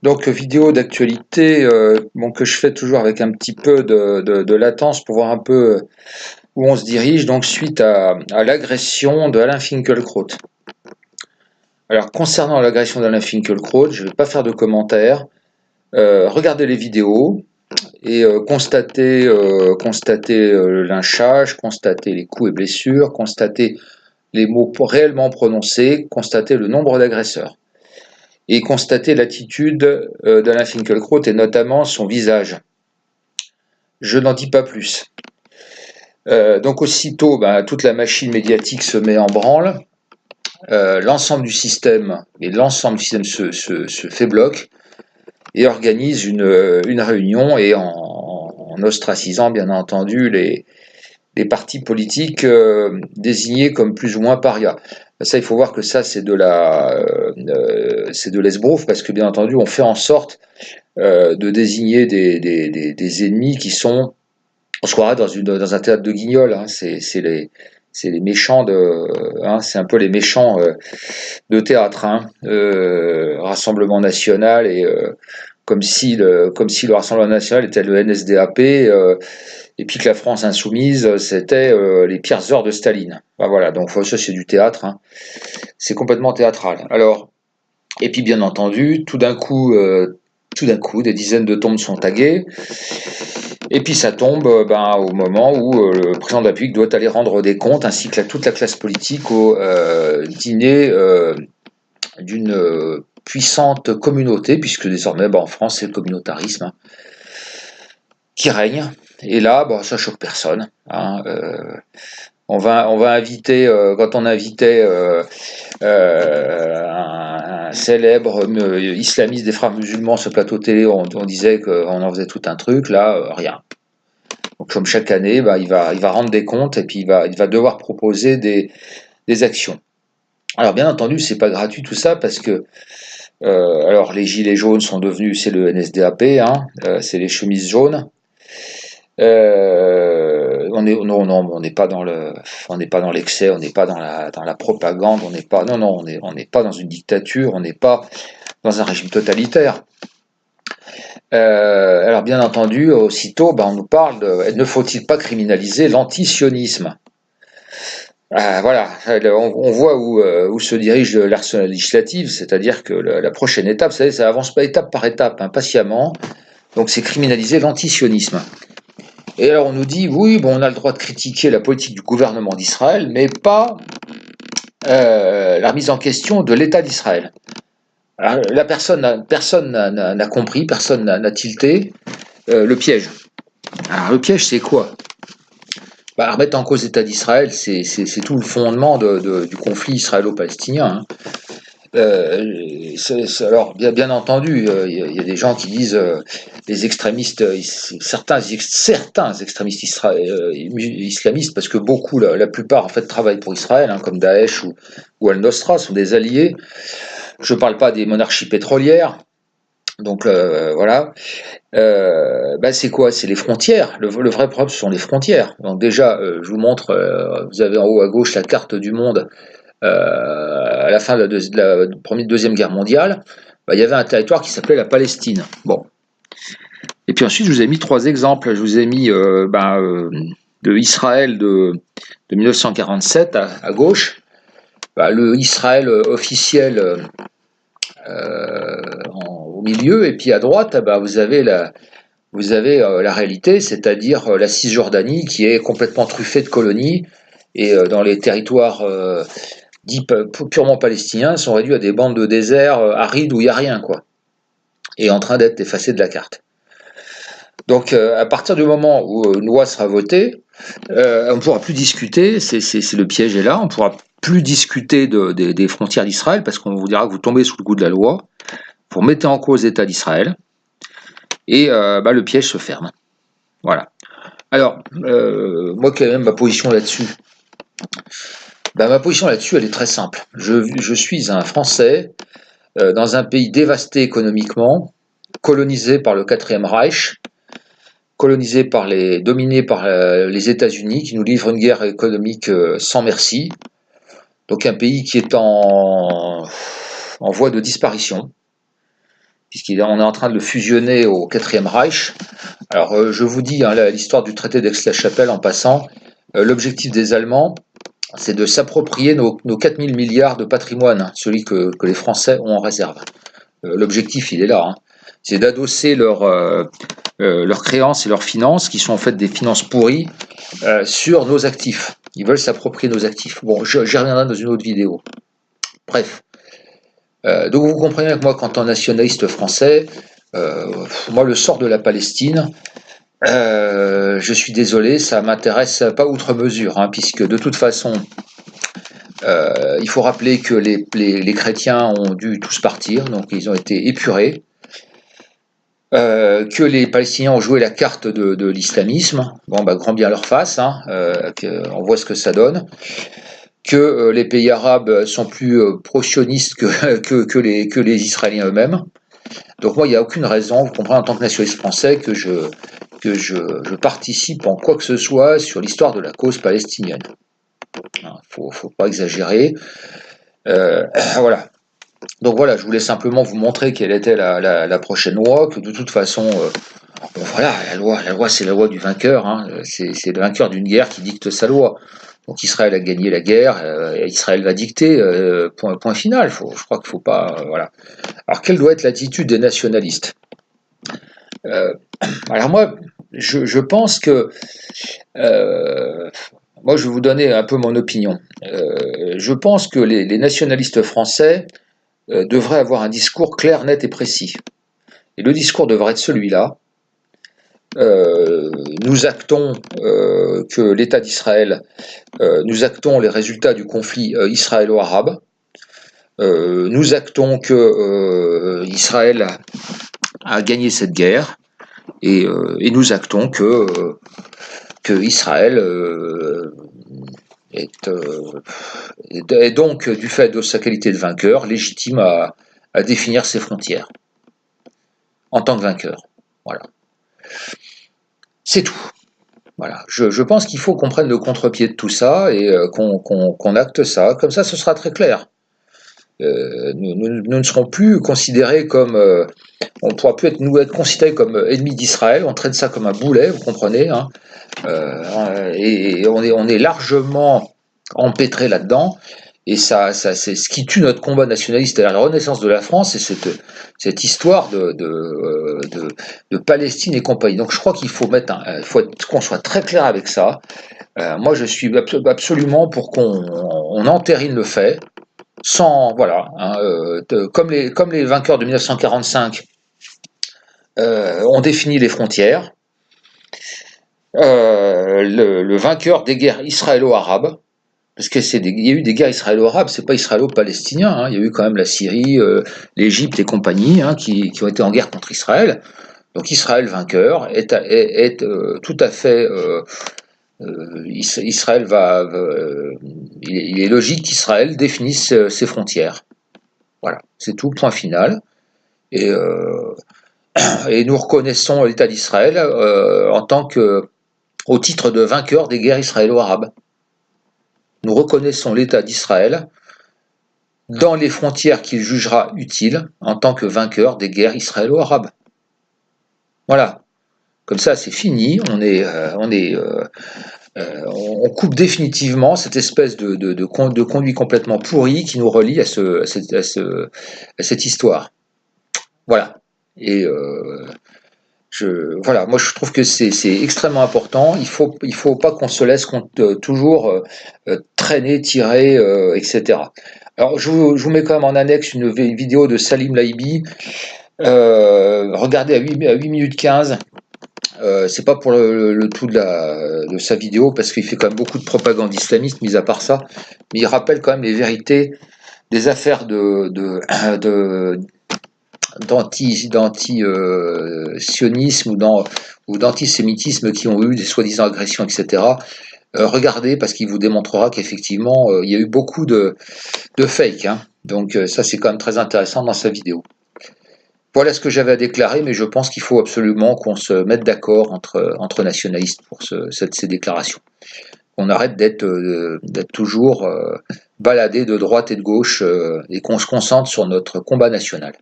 Donc, vidéo d'actualité bon, que je fais toujours avec un petit peu de latence pour voir un peu où on se dirige, donc suite à l'agression de Alain Finkielkraut. Alors, concernant l'agression d'Alain Finkielkraut, je ne vais pas faire de commentaires. Regardez les vidéos et constatez le lynchage, constatez les coups et blessures, constatez les mots réellement prononcés, constatez le nombre d'agresseurs. Et constater l'attitude d'Alain Finkielkraut et notamment son visage. Je n'en dis pas plus. Donc aussitôt, toute la machine médiatique se met en branle, l'ensemble du système se fait bloc et organise une réunion et en ostracisant bien entendu les partis politiques désignés comme plus ou moins parias. Ça, il faut voir que ça, c'est de l'esbrouf, parce que bien entendu, on fait en sorte de désigner des ennemis qui sont, on se croirait dans un théâtre de Guignol, hein, c'est les méchants hein, c'est un peu les méchants de théâtre, hein, Rassemblement National comme si le Rassemblement National était le NSDAP et puis que la France insoumise c'était les pires heures de Staline. Voilà, donc ça c'est du théâtre, hein. C'est complètement théâtral. Alors, et puis bien entendu, tout d'un coup, des dizaines de tombes sont taguées. Et puis ça tombe au moment où le président de la République doit aller rendre des comptes, ainsi que toute la classe politique, au dîner d'une puissante communauté, puisque désormais en France c'est le communautarisme, hein, qui règne. Et là, ça choque personne, hein. On va inviter, quand on invitait un célèbre islamiste des frères musulmans sur le plateau télé, on disait qu'on en faisait tout un truc. Là, rien. Donc, comme chaque année, il va rendre des comptes et puis il va devoir proposer des actions. Alors bien entendu, c'est pas gratuit tout ça, parce que alors les gilets jaunes sont devenus, c'est le NSDAP, hein, c'est les chemises jaunes. On n'est pas dans l'excès, on n'est pas dans la propagande, on n'est pas dans une dictature, on n'est pas dans un régime totalitaire. Alors bien entendu, aussitôt, on nous parle de ne faut-il pas criminaliser l'antisionisme. Voilà, on voit où se dirige l'arsenal législatif, c'est-à-dire que la prochaine étape, ça avance pas étape par étape, hein, patiemment. Donc c'est criminaliser l'antisionisme. Et alors on nous dit, oui, on a le droit de critiquer la politique du gouvernement d'Israël, mais pas la remise en question de l'État d'Israël. Alors, là, personne n'a compris, personne n'a tilté le piège. Alors le piège, c'est quoi? Remettre en cause l'État d'Israël, c'est tout le fondement du conflit israélo-palestinien, hein. Alors bien entendu, il y a des gens qui disent les extrémistes, certains extrémistes islamistes, parce que beaucoup, la plupart en fait travaillent pour Israël, hein, comme Daesh ou Al-Nosra, sont des alliés. Je ne parle pas des monarchies pétrolières. Donc voilà. C'est quoi? C'est les frontières. Le vrai problème, ce sont les frontières. Donc déjà, je vous montre, vous avez en haut à gauche la carte du monde. À la fin de la Deuxième Guerre mondiale, il y avait un territoire qui s'appelait la Palestine. Bon. Et puis ensuite, je vous ai mis 3 exemples. Je vous ai mis de Israël de 1947 à gauche, le Israël officiel au milieu, et puis à droite, vous avez la réalité, c'est-à-dire la Cisjordanie, qui est complètement truffée de colonies, et dans les territoires dits purement palestiniens sont réduits à des bandes de désert arides où il n'y a rien, quoi, et en train d'être effacés de la carte. Donc à partir du moment où une loi sera votée, on ne pourra plus discuter, c'est le piège est là, on ne pourra plus discuter des frontières d'Israël, parce qu'on vous dira que vous tombez sous le coup de la loi, vous mettez en cause l'État d'Israël, et le piège se ferme. Voilà. Alors, moi, quelle est ma position là-dessus? Ma position là-dessus, elle est très simple. Je suis un Français dans un pays dévasté économiquement, colonisé par le 4e Reich, dominé par les États-Unis, qui nous livrent une guerre économique sans merci. Donc un pays qui est en voie de disparition. puisqu'on est en train de le fusionner au Quatrième Reich. Alors, je vous dis, hein, l'histoire du traité d'Aix-la-Chapelle en passant, l'objectif des Allemands, c'est de s'approprier nos 4000 milliards de patrimoine, hein, celui que les Français ont en réserve. L'objectif, il est là. Hein. C'est d'adosser leurs créances et leurs finances, qui sont en fait des finances pourries, sur nos actifs. Ils veulent s'approprier nos actifs. Bon, j'y reviendrai dans une autre vidéo. Bref. Donc vous comprenez que moi, qu'en tant que nationaliste français, moi, le sort de la Palestine, je suis désolé, ça m'intéresse pas outre mesure, hein, puisque de toute façon, il faut rappeler que les chrétiens ont dû tous partir, donc ils ont été épurés, que les Palestiniens ont joué la carte de l'islamisme, bon, bah, grand bien leur face, hein, on voit ce que ça donne, que les pays arabes sont plus pro-sionistes que les Israéliens eux-mêmes. Donc moi, il n'y a aucune raison, vous comprenez, en tant que nationaliste français, que je participe en quoi que ce soit sur l'histoire de la cause palestinienne. Faut pas exagérer. Voilà. Donc voilà, je voulais simplement vous montrer quelle était la prochaine loi, que de toute façon, voilà, la loi c'est la loi du vainqueur, hein, c'est le vainqueur d'une guerre qui dicte sa loi. Donc Israël a gagné la guerre, Israël va dicter, point final. Je crois qu'il ne faut pas, voilà. Alors quelle doit être l'attitude des nationalistes? Alors moi, je pense que, moi je vais vous donner un peu mon opinion. Je pense que les nationalistes français devraient avoir un discours clair, net et précis. Et le discours devrait être celui-là. Nous actons que l'État d'Israël, nous actons les résultats du conflit israélo-arabe. Nous actons que Israël a gagné cette guerre, et nous actons que Israël est donc, du fait de sa qualité de vainqueur, légitime à définir ses frontières en tant que vainqueur. Voilà. C'est tout. Voilà. Je pense qu'il faut qu'on prenne le contre-pied de tout ça et qu'on acte ça. Comme ça, ce sera très clair. Nous ne serons plus considérés comme... on ne pourra plus être considérés comme ennemis d'Israël. On traite ça comme un boulet, vous comprenez, hein. Et on est largement empêtré là-dedans. Et ça, c'est ce qui tue notre combat nationaliste à la renaissance de la France, c'est cette histoire de Palestine et compagnie. Donc je crois qu'il faut qu'on soit très clair avec ça. Moi, je suis absolument pour qu'on entérine le fait, sans, voilà, hein, comme les vainqueurs de 1945 ont défini les frontières. Le vainqueur des guerres israélo-arabes, parce qu'il y a eu des guerres israélo-arabes, c'est pas israélo-palestinien, hein. Il y a eu quand même la Syrie, l'Égypte et compagnie, hein, qui ont été en guerre contre Israël. Donc Israël vainqueur est tout à fait... Israël il est logique qu'Israël définisse ses frontières. Voilà, c'est tout, point final. Et nous reconnaissons l'État d'Israël au titre de vainqueur des guerres israélo-arabes. Nous reconnaissons l'État d'Israël dans les frontières qu'il jugera utiles en tant que vainqueur des guerres israélo-arabes. Voilà. Comme ça, c'est fini. On coupe définitivement cette espèce de conduit complètement pourri qui nous relie à cette histoire. Voilà. Et voilà, moi je trouve que c'est extrêmement important. Il faut pas qu'on se laisse toujours traîner, tirer, etc. Alors je vous mets quand même en annexe une vidéo de Salim Laibi. Regardez à 8 minutes 15. C'est pas pour le tout de sa vidéo, parce qu'il fait quand même beaucoup de propagande islamiste, mis à part ça, mais il rappelle quand même les vérités des affaires d'anti-sionisme ou d'antisémitisme qui ont eu des soi-disant agressions, etc. Regardez, parce qu'il vous démontrera qu'effectivement, il y a eu beaucoup de fake, hein. Donc ça, c'est quand même très intéressant dans sa vidéo. Voilà ce que j'avais à déclarer, mais je pense qu'il faut absolument qu'on se mette d'accord entre nationalistes pour ces déclarations. Qu'on arrête d'être toujours baladé de droite et de gauche et qu'on se concentre sur notre combat national.